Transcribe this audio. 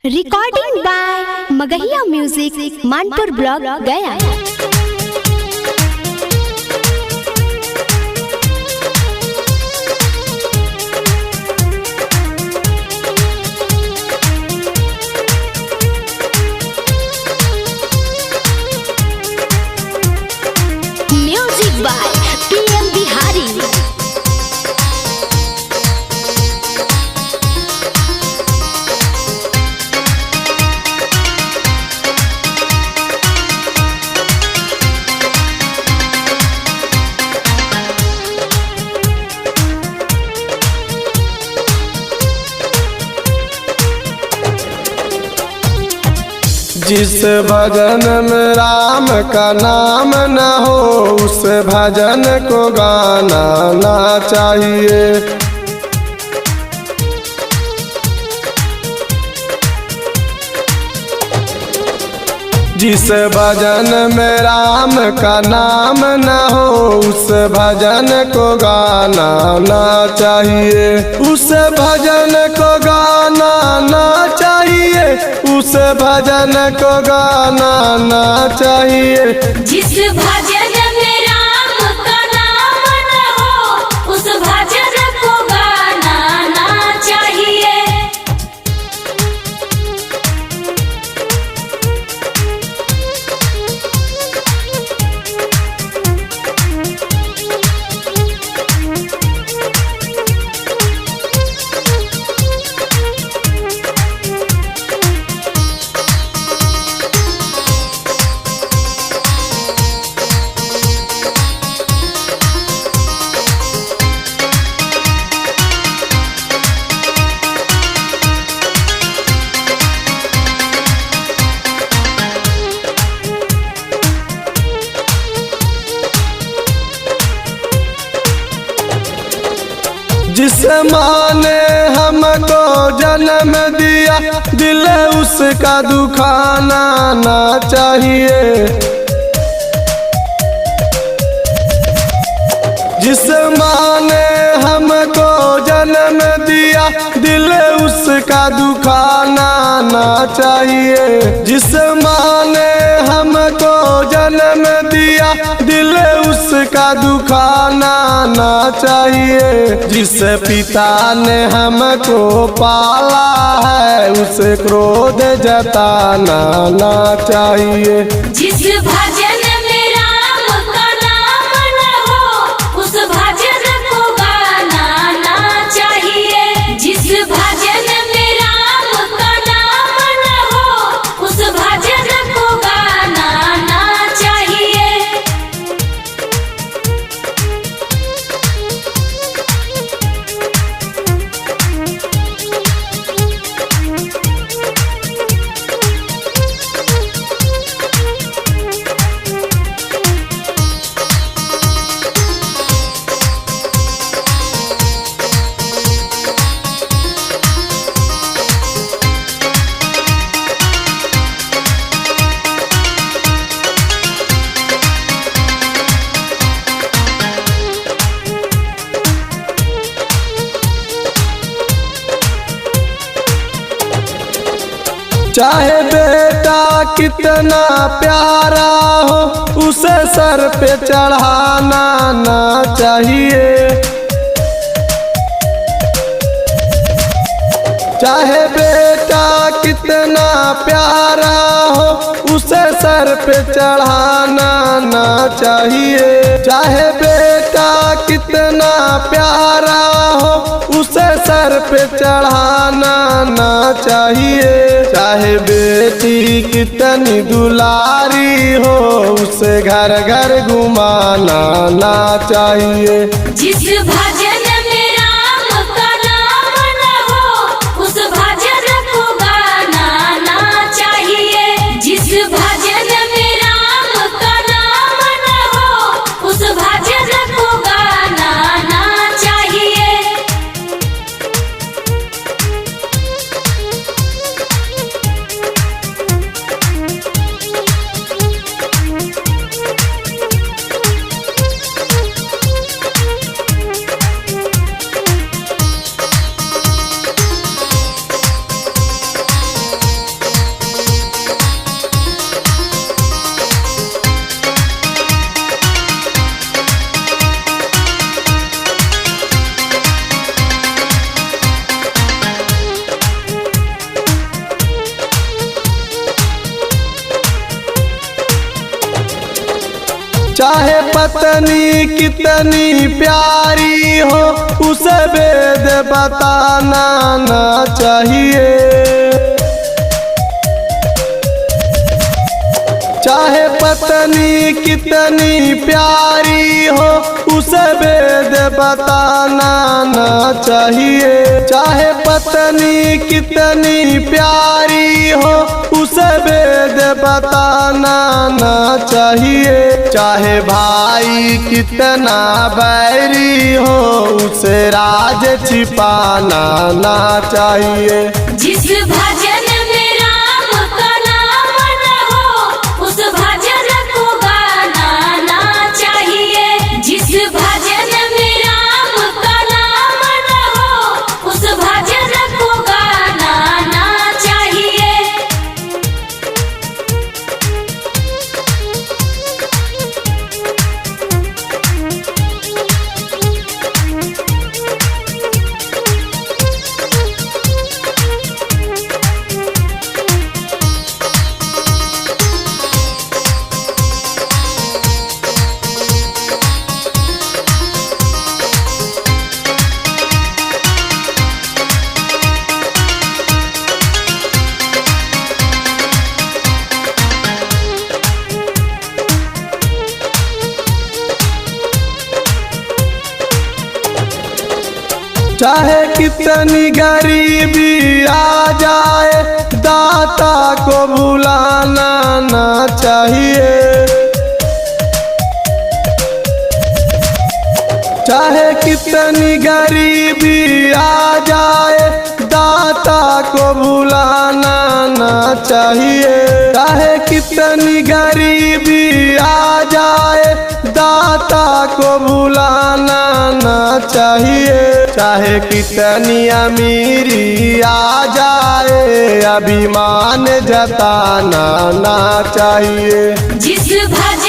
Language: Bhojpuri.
Recording by Magahiya music Manpur block Gaya. Music by PM Bihari. जिस भजन में राम का नाम न हो उस भजन को गाना ना चाहिए। जिस भजन में राम का नाम न हो उस भजन को गाना ना चाहिए। उस भजन को गाना ना चाहिए। उस भजन को गाना ना चाहिए। जिस भजन में राम का नाम न हो उस भजन को गाना ना चाहिए। जिस माँ ने हमको जन्म दिया दिल उसका दुखाना ना चाहिए। जिस माँ ने हमको जन्म दिया दिल उसका दुखाना ना चाहिए। जिस माँ ने हमको जन्म दिया दिल उसका दुखाना ना चाहिए। जिस पिता ने हमको पाला है उसे क्रोध जताना ना चाहिए। जिस भजन में राम का नाम न हो उस भजन को गाना ना चाहिए। जिस भजन में राम का नाम न हो उस भजन को गाना ना चाहिए। चाहे बेटा कितना प्यारा हो उसे सर पे चढ़ाना ना चाहिए। चाहे बेटा कितना प्यारा हो उसे सर पे चढ़ाना ना चाहिए। चाहे बेटा कितना प्यारा हो उसे सर पे चढ़ाना ना चाहिए। चाहे बेटी कितनी दुलारी हो उसे घर घर घुमाना ना चाहिए। जिस भजन में राम का नाम न हो उस भजन को गाना ना चाहिए। जिस भजन में राम का नाम न हो उस भजन को गाना ना चाहिए। चाहे पत्नी कितनी प्यारी हो उसे वेद बताना ना चाहिए। चाहे पत्नी कितनी प्यारी हो उसे वेद बताना ना चाहिए। चाहे पत्नी कितनी प्यारी हो उसे वेद बताना ना चाहिए। चाहे भाई कितना बैरी हो उसे राज छिपाना ना चाहिए। जिस भजन में राम का नाम न हो उस भजन को गाना ना चाहिए। जिस भजन में राम का नाम न हो उस भजन को गाना ना चाहिए। चाहे कितनी गरीबी आ जाए दाता को भुलाना ना चाहिए। चाहे कितनी गरीबी आ जाए दाता को भुलाना ना चाहिए। चाहे कितनी गरीबी आ जाए दाता को भुलाना ना चाहिए। चाहे कितनी अमीरी आ जाए अभिमान जताना ना चाहिए। जिस भजन